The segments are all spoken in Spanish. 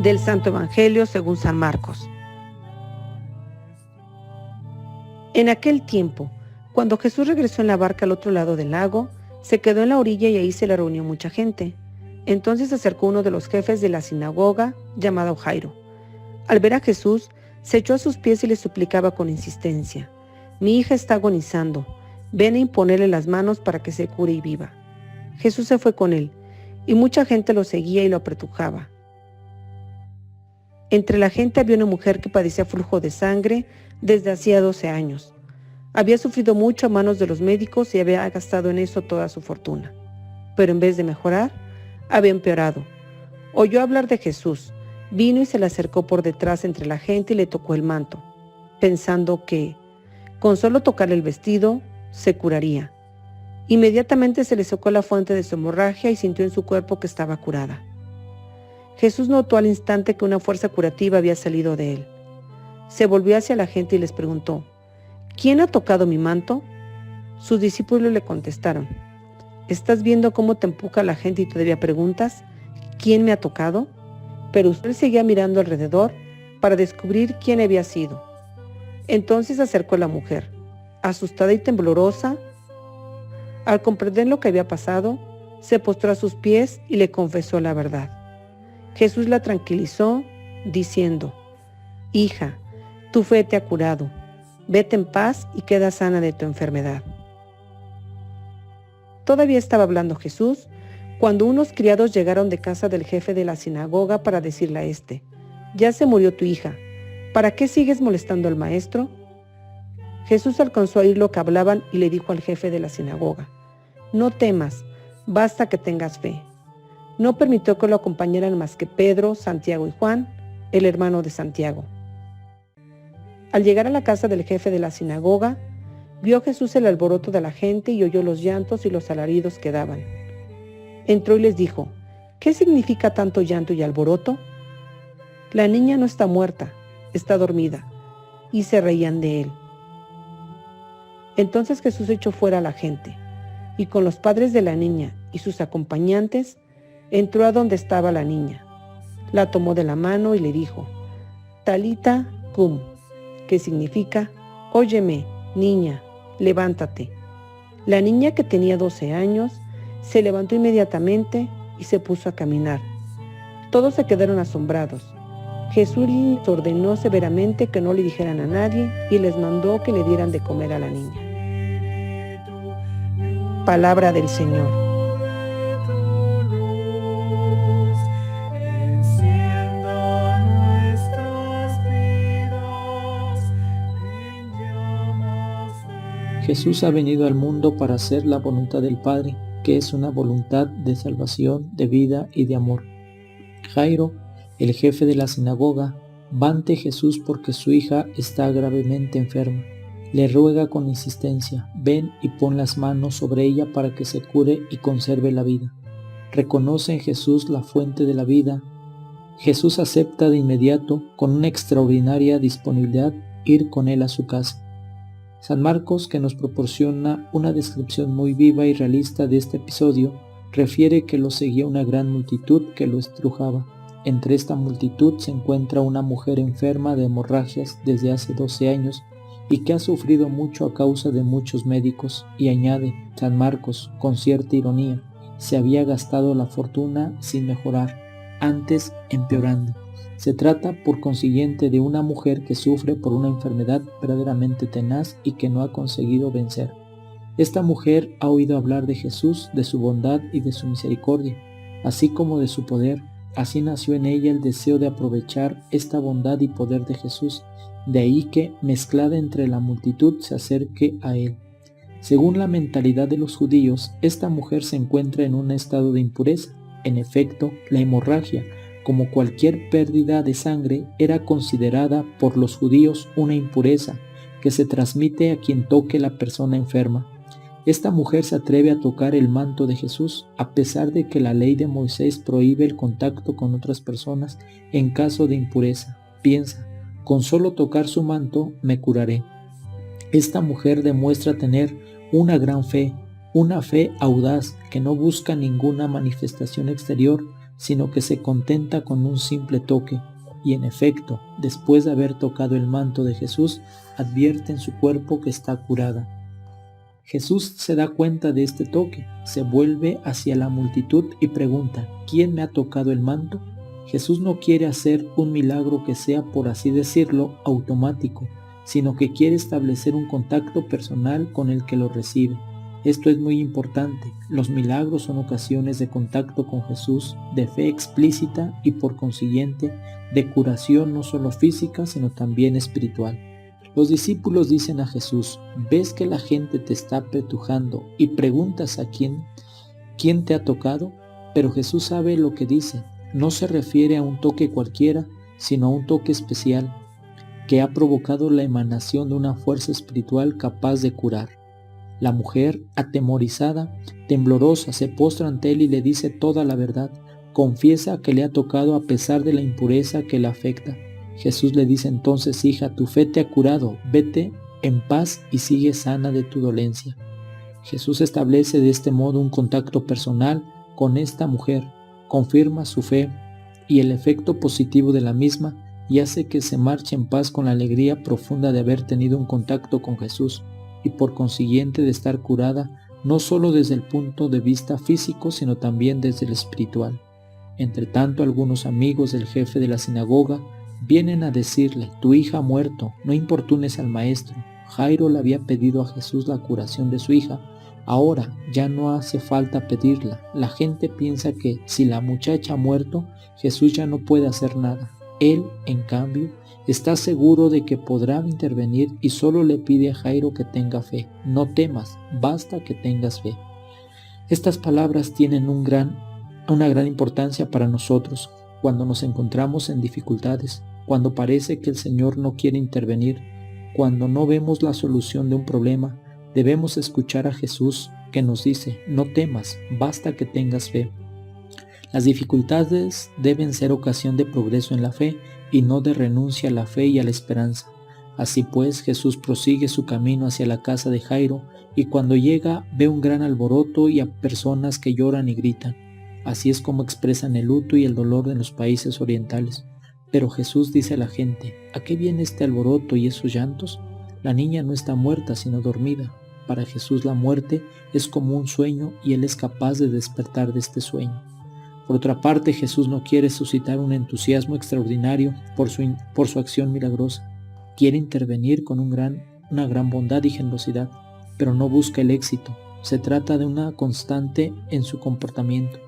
Del Santo Evangelio según San Marcos. En aquel tiempo, cuando Jesús regresó en la barca al otro lado del lago, se quedó en la orilla y ahí se le reunió mucha gente. Entonces se acercó uno de los jefes de la sinagoga, llamado Jairo. Al ver a Jesús, se echó a sus pies y le suplicaba con insistencia: «Mi hija está agonizando, ven a imponerle las manos para que se cure y viva». Jesús se fue con él, y mucha gente lo seguía y lo apretujaba. Entre la gente había una mujer que padecía flujo de sangre desde hacía 12 años. Había sufrido mucho a manos de los médicos y había gastado en eso toda su fortuna. Pero en vez de mejorar, había empeorado. Oyó hablar de Jesús, vino y se le acercó por detrás entre la gente y le tocó el manto, pensando que, con solo tocarle el vestido, se curaría. Inmediatamente se le secó la fuente de su hemorragia y sintió en su cuerpo que estaba curada. Jesús notó al instante que una fuerza curativa había salido de él. Se volvió hacia la gente y les preguntó: «¿Quién ha tocado mi manto?». Sus discípulos le contestaron: «¿Estás viendo cómo te empuja la gente y todavía preguntas: ¿quién me ha tocado?». Pero usted seguía mirando alrededor para descubrir quién había sido. Entonces se acercó la mujer, asustada y temblorosa. Al comprender lo que había pasado, se postró a sus pies y le confesó la verdad. Jesús la tranquilizó, diciendo: «Hija, tu fe te ha curado. Vete en paz y queda sana de tu enfermedad». Todavía estaba hablando Jesús cuando unos criados llegaron de casa del jefe de la sinagoga para decirle a éste: «Ya se murió tu hija. ¿Para qué sigues molestando al maestro?». Jesús alcanzó a oír lo que hablaban y le dijo al jefe de la sinagoga: «No temas, basta que tengas fe». No permitió que lo acompañaran más que Pedro, Santiago y Juan, el hermano de Santiago. Al llegar a la casa del jefe de la sinagoga, vio Jesús el alboroto de la gente y oyó los llantos y los alaridos que daban. Entró y les dijo: «¿Qué significa tanto llanto y alboroto? La niña no está muerta, está dormida». Y se reían de él. Entonces Jesús echó fuera a la gente, y con los padres de la niña y sus acompañantes, entró a donde estaba la niña. La tomó de la mano y le dijo: «Talita cum», que significa: «Óyeme, niña, levántate». La niña, que tenía 12 años, se levantó inmediatamente y se puso a caminar. Todos se quedaron asombrados. Jesús les ordenó severamente que no le dijeran a nadie y les mandó que le dieran de comer a la niña. Palabra del Señor. Jesús ha venido al mundo para hacer la voluntad del Padre, que es una voluntad de salvación, de vida y de amor. Jairo, el jefe de la sinagoga, va ante Jesús porque su hija está gravemente enferma. Le ruega con insistencia: «Ven y pon las manos sobre ella para que se cure y conserve la vida». Reconoce en Jesús la fuente de la vida. Jesús acepta de inmediato, con una extraordinaria disponibilidad, ir con él a su casa. San Marcos, que nos proporciona una descripción muy viva y realista de este episodio, refiere que lo seguía una gran multitud que lo estrujaba. Entre esta multitud se encuentra una mujer enferma de hemorragias desde hace 12 años y que ha sufrido mucho a causa de muchos médicos, y añade San Marcos con cierta ironía: se había gastado la fortuna sin mejorar, antes empeorando. Se trata, por consiguiente, de una mujer que sufre por una enfermedad verdaderamente tenaz y que no ha conseguido vencer. Esta mujer ha oído hablar de Jesús, de su bondad y de su misericordia, así como de su poder. Así nació en ella el deseo de aprovechar esta bondad y poder de Jesús, de ahí que, mezclada entre la multitud, se acerque a él. Según la mentalidad de los judíos, esta mujer se encuentra en un estado de impureza. En efecto, la hemorragia, como cualquier pérdida de sangre, era considerada por los judíos una impureza que se transmite a quien toque la persona enferma. Esta mujer se atreve a tocar el manto de Jesús, a pesar de que la ley de Moisés prohíbe el contacto con otras personas en caso de impureza. Piensa: con solo tocar su manto me curaré. Esta mujer demuestra tener una gran fe, una fe audaz que no busca ninguna manifestación exterior, sino que se contenta con un simple toque, y en efecto, después de haber tocado el manto de Jesús, advierte en su cuerpo que está curada. Jesús se da cuenta de este toque, se vuelve hacia la multitud y pregunta: ¿quién me ha tocado el manto? Jesús no quiere hacer un milagro que sea, por así decirlo, automático, sino que quiere establecer un contacto personal con el que lo recibe. Esto es muy importante. Los milagros son ocasiones de contacto con Jesús, de fe explícita y por consiguiente de curación no solo física sino también espiritual. Los discípulos dicen a Jesús: ¿ves que la gente te está apretujando y preguntas a quién te ha tocado? Pero Jesús sabe lo que dice. No se refiere a un toque cualquiera, sino a un toque especial que ha provocado la emanación de una fuerza espiritual capaz de curar. La mujer, atemorizada, temblorosa, se postra ante él y le dice toda la verdad. Confiesa que le ha tocado a pesar de la impureza que la afecta. Jesús le dice entonces: hija, tu fe te ha curado, vete en paz y sigue sana de tu dolencia. Jesús establece de este modo un contacto personal con esta mujer, confirma su fe y el efecto positivo de la misma y hace que se marche en paz con la alegría profunda de haber tenido un contacto con Jesús y por consiguiente de estar curada no solo desde el punto de vista físico sino también desde el espiritual. Entre tanto, algunos amigos del jefe de la sinagoga vienen a decirle: tu hija ha muerto, no importunes al maestro. Jairo le había pedido a Jesús la curación de su hija, ahora ya no hace falta pedirla. La gente piensa que si la muchacha ha muerto, Jesús ya no puede hacer nada. Él, en cambio, está seguro de que podrá intervenir y solo le pide a Jairo que tenga fe. No temas, basta que tengas fe. Estas palabras tienen una gran importancia para nosotros cuando nos encontramos en dificultades, cuando parece que el Señor no quiere intervenir, cuando no vemos la solución de un problema. Debemos escuchar a Jesús que nos dice: no temas, basta que tengas fe. Las dificultades deben ser ocasión de progreso en la fe y no de renuncia a la fe y a la esperanza. Así pues, Jesús prosigue su camino hacia la casa de Jairo y cuando llega ve un gran alboroto y a personas que lloran y gritan. Así es como expresan el luto y el dolor en los países orientales. Pero Jesús dice a la gente: ¿a qué viene este alboroto y esos llantos? La niña no está muerta sino dormida. Para Jesús la muerte es como un sueño y Él es capaz de despertar de este sueño. Por otra parte, Jesús no quiere suscitar un entusiasmo extraordinario por su acción milagrosa. Quiere intervenir con una gran bondad y generosidad, pero no busca el éxito. Se trata de una constante en su comportamiento.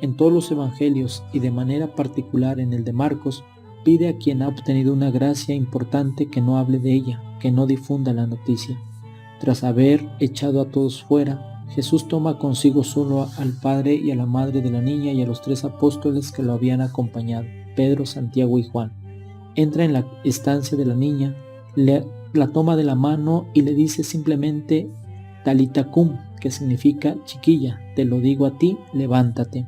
En todos los evangelios y de manera particular en el de Marcos, pide a quien ha obtenido una gracia importante que no hable de ella, que no difunda la noticia. Tras haber echado a todos fuera, Jesús toma consigo solo al padre y a la madre de la niña y a los 3 apóstoles que lo habían acompañado, Pedro, Santiago y Juan. Entra en la estancia de la niña, la toma de la mano y le dice simplemente Talita cum, que significa chiquilla, te lo digo a ti, levántate.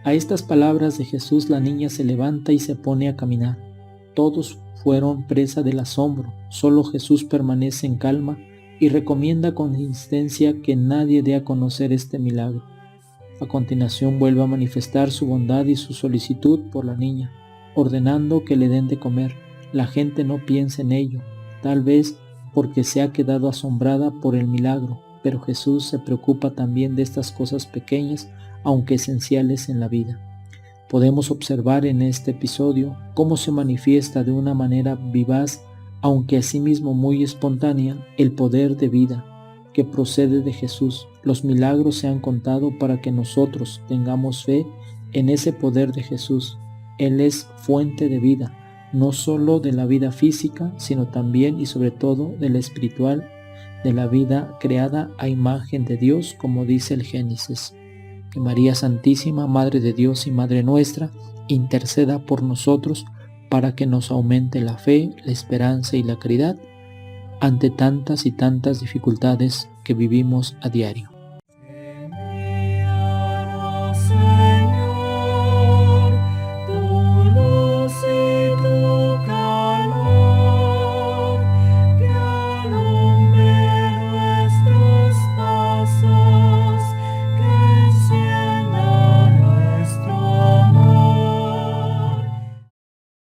A estas palabras de Jesús la niña se levanta y se pone a caminar. Todos fueron presa del asombro, solo Jesús permanece en calma y recomienda con insistencia que nadie dé a conocer este milagro. A continuación vuelve a manifestar su bondad y su solicitud por la niña, ordenando que le den de comer. La gente no piensa en ello, tal vez porque se ha quedado asombrada por el milagro, pero Jesús se preocupa también de estas cosas pequeñas, aunque esenciales en la vida. Podemos observar en este episodio cómo se manifiesta de una manera vivaz, aunque asimismo muy espontánea, el poder de vida que procede de Jesús. Los milagros se han contado para que nosotros tengamos fe en ese poder de Jesús. Él es fuente de vida, no solo de la vida física, sino también y sobre todo de la espiritual, de la vida creada a imagen de Dios, como dice el Génesis. Que María Santísima, Madre de Dios y Madre nuestra, interceda por nosotros para que nos aumente la fe, la esperanza y la caridad ante tantas y tantas dificultades que vivimos a diario.